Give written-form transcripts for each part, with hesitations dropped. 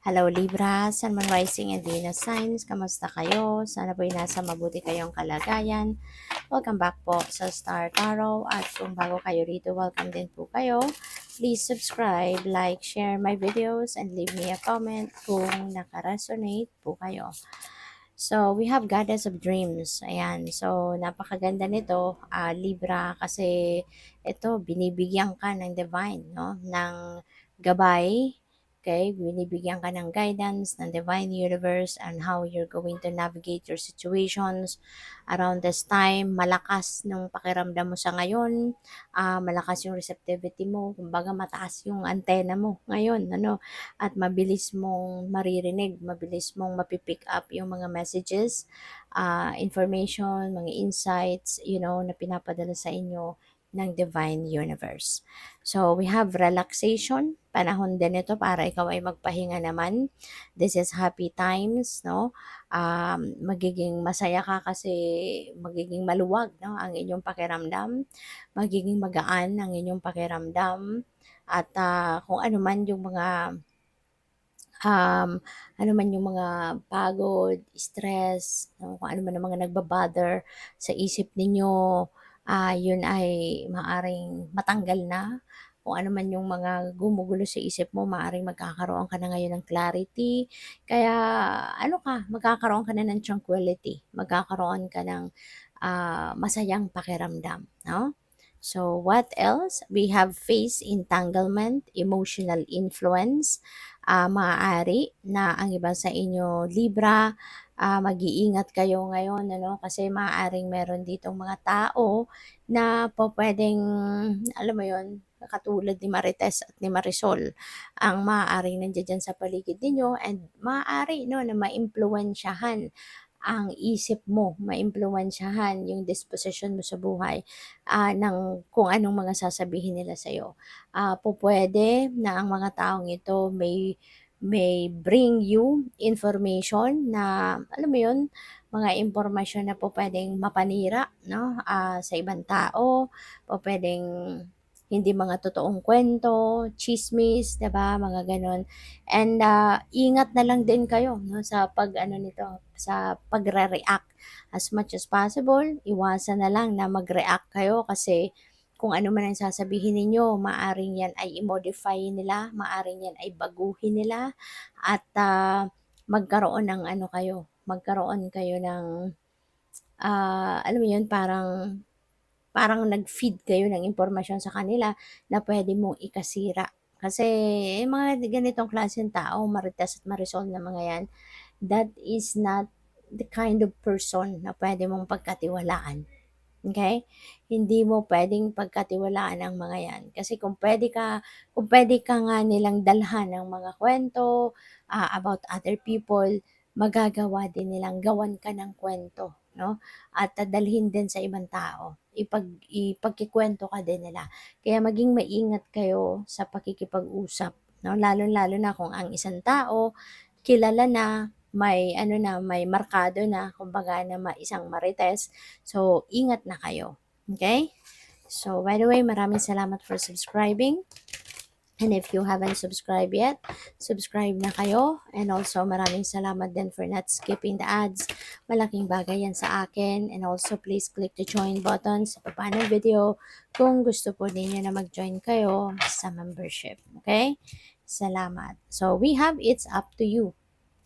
Hello Libra, Sun, Moon, Rising, and Venus signs. Kamusta kayo? Sana po'y nasa mabuti kayong kalagayan. Welcome back po sa Star Tarot. At kung bago kayo rito, welcome din po kayo. Please subscribe, like, share my videos, and leave me a comment kung nakaresonate po kayo. So, we have Goddess of Dreams. Ayan. So, napakaganda nito, Libra, kasi ito, binibigyan ka ng divine, no? Ng gabay. Okay? Binibigyan ka ng guidance ng divine universe and how you're going to navigate your situations around this time. Malakas nung pakiramdam mo sa ngayon. Malakas yung receptivity mo. Kumbaga, mataas yung antena mo ngayon. Ano? At mabilis mong maririnig, mabilis mong mapipick up yung mga messages, information, mga insights, na pinapadala sa inyo ng Divine Universe. So, we have relaxation. Panahon din ito para ikaw ay magpahinga naman. This is happy times, no? Magiging masaya ka kasi magiging maluwag, no? Ang inyong pakiramdam. Magiging magaan ang inyong pakiramdam. At kung ano man yung mga ano man yung mga pagod, stress, no, kung ano man ang mga nagba-bother sa isip ninyo, yun ay maaring matanggal na. Kung ano man yung mga gumugulo sa isip mo, maaring magkakaroon ka na ngayon ng clarity. Kaya magkakaroon ka na ng tranquility, magkakaroon ka ng masayang pakiramdam, no? So, what else? We have face entanglement, emotional influence, maaari na ang iba sa inyo Libra, mag-iingat kayo ngayon, ano, kasi maaaring meron ditong mga tao na pwedeng, alam mo yon, katulad ni Marites at ni Marisol, ang maaaring nandiyan dyan sa paligid ninyo, and maaari, no, na maimpluwensyahan ang isip mo, maimpluwensyahan yung disposition mo sa buhay, ng kung anong mga sasabihin nila sa'yo. Pupwede na ang mga taong ito may bring you information na, alam mo yun, mga impormasyon na pwedeng mapanira, no, sa ibang tao, pwedeng hindi mga totoong kwento, chismis, 'di ba, mga gano'n. And ingat na lang din kayo, no, sa nito, sa pagre-react. As much as possible, iwasan na lang na mag-react kayo kasi kung ano man ang sasabihin ninyo, maaring yan ay i-modify nila, maaring yan ay baguhin nila, at magkaroon kayo ng, alam mo yun, parang nag-feed kayo ng impormasyon sa kanila na pwede mong ikasira. Kasi mga ganitong klaseng tao, Marites at Marisol na mga yan, that is not the kind of person na pwede mong pagkatiwalaan. Okay? Hindi mo pwedeng pagkatiwalaan ang mga yan. Kasi kung pwede ka nga nilang dalhan ng mga kwento about other people, magagawa din nilang gawan ka ng kwento, no? At dalhin din sa ibang tao. Ipagkikwento ka din nila. Kaya maging maingat kayo sa pakikipag-usap, no? Lalo-lalo na kung ang isang tao kilala na, may markado na, kumbaga na isang marites. So, ingat na kayo. Okay? So, by the way, maraming salamat for subscribing. And if you haven't subscribed yet, subscribe na kayo. And also, maraming salamat din for not skipping the ads. Malaking bagay yan sa akin. And also, please click the join button sa baba ng video kung gusto po ninyo na mag-join kayo sa membership. Okay? Salamat. So, we have It's Up to You.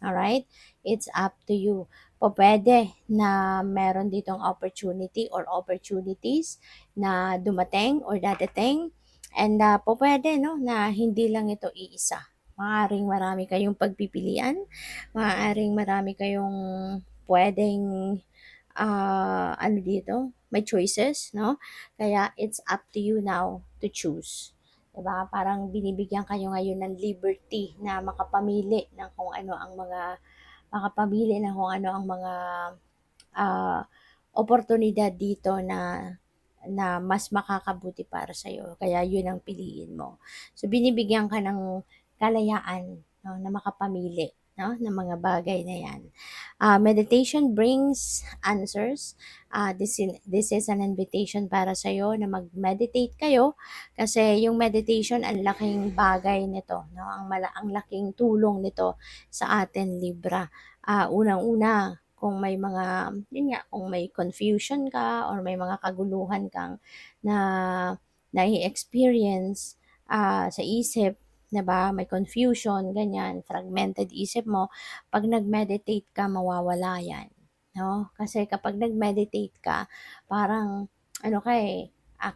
Alright? It's up to you. Pwede na meron ditong opportunity or opportunities na dumating or dadating. And pwede, no, na hindi lang ito iisa. Maaaring marami kayong pagpipilian. Maaaring marami kayong pwedeng, may choices, no? Kaya it's up to you now to choose. Diba? Parang binibigyan kayo ngayon ng liberty na makapamili ng kung ano ang mga ah, oportunidad dito na mas makakabuti para sa iyo. Kaya yun ang piliin mo. So binibigyan ka ng kalayaan, no, na makapamili 'no, ng mga bagay na 'yan. Meditation brings answers. This is an invitation para sa'yo na mag-meditate kayo kasi yung meditation ang laking bagay nito 'no, ang laking tulong nito sa atin Libra. Unang-una kung may mga yun nga, kung may confusion ka or may mga kaguluhan kang na nai-experience, sa isip, 'di ba, may confusion ganyan, fragmented isip mo, 'pag nag-meditate ka mawawala 'yan, 'no? Kasi kapag nag-meditate ka parang ano ka,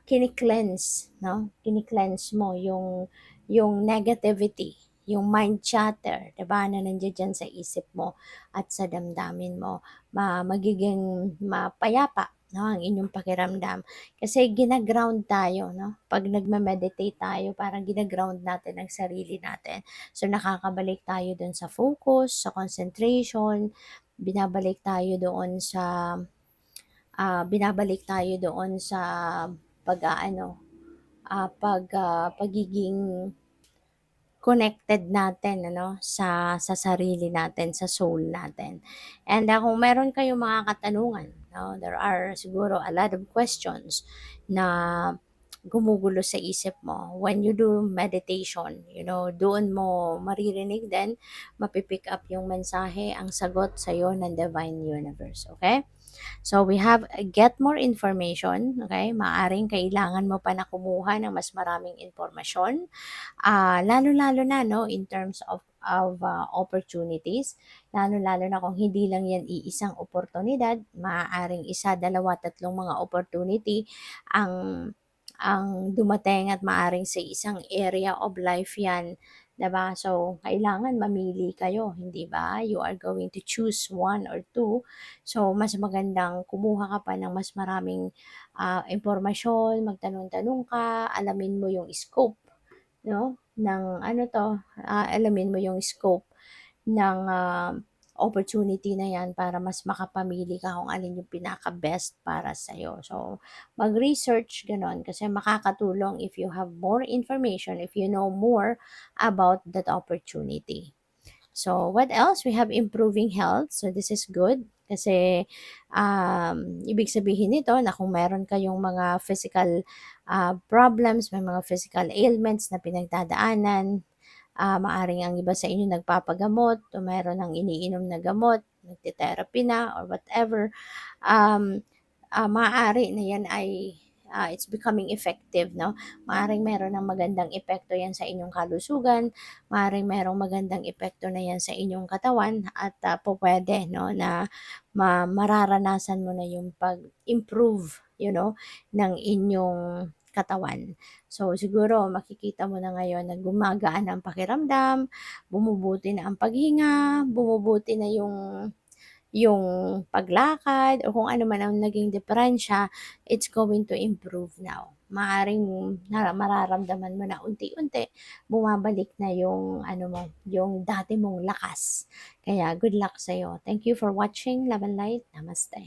kini-cleanse 'no, kini-cleanse mo yung negativity, yung mind chatter, 'di ba, na nandiya sa isip mo at sa damdamin mo. Magiging mapayapa 'no, ang inyong pakiramdam. Kasi gina-ground tayo 'no, 'pag nagme-meditate tayo parang gina-ground natin ang sarili natin. So, nakakabalik tayo dun sa focus, sa concentration, binabalik tayo doon sa, binabalik tayo doon sa pag-aano, pagiging connected natin ano, sa sarili natin, sa soul natin. And, kung meron kayong mga katanungan 'no, there are siguro a lot of questions na gumugulo sa isip mo. When you do meditation, doon mo maririnig din, mapi-pick up yung mensahe, ang sagot sa'yo ng Divine Universe, okay? So, we have get more information, okay? Maaring kailangan mo pa na kumuha ng mas maraming impormasyon, lalo-lalo na 'no, in terms of opportunities, lalo-lalo na kung hindi lang 'yan iisang oportunidad, maaaring isa, dalawa, tatlong mga opportunity ang dumating at maaaring sa isang area of life 'yan, 'di ba? So, kailangan mamili kayo, hindi ba? You are going to choose one or two. So, mas magandang kumuha ka pa ng mas maraming, impormasyon, magtanong-tanong ka, alamin mo yung scope 'no, ng ano 'to, alamin mo yung scope ng, opportunity na 'yan para mas makapamili ka kung alin yung pinaka-best para sa'yo. So, mag-research gano'n kasi makakatulong if you have more information, if you know more about that opportunity. So, what else? We have improving health. So, this is good kasi ibig sabihin nito na kung meron kayong mga physical problems, may mga physical ailments na pinagdadaanan, maaring ang iba sa inyo nagpapagamot o meron ng iniinom na gamot, nagte-therapy na or whatever, um, maaari na yan ay it's becoming effective, no? Maaring meron ng magandang epekto yan sa inyong kalusugan, maaring merong magandang epekto na yan sa inyong katawan at pwede, no, na mararanasan mo na yung pag-improve, ng inyong katawan. So, siguro makikita mo na ngayon na gumagaan ang pakiramdam, bumubuti na ang paghinga, bumubuti na yung paglakad o kung ano man ang naging diferensya, it's going to improve now. Maaring mararamdaman mo na unti-unti bumabalik na yung ano mo, yung dati mong lakas. Kaya good luck sa'yo. Thank you for watching. Love and light. Namaste.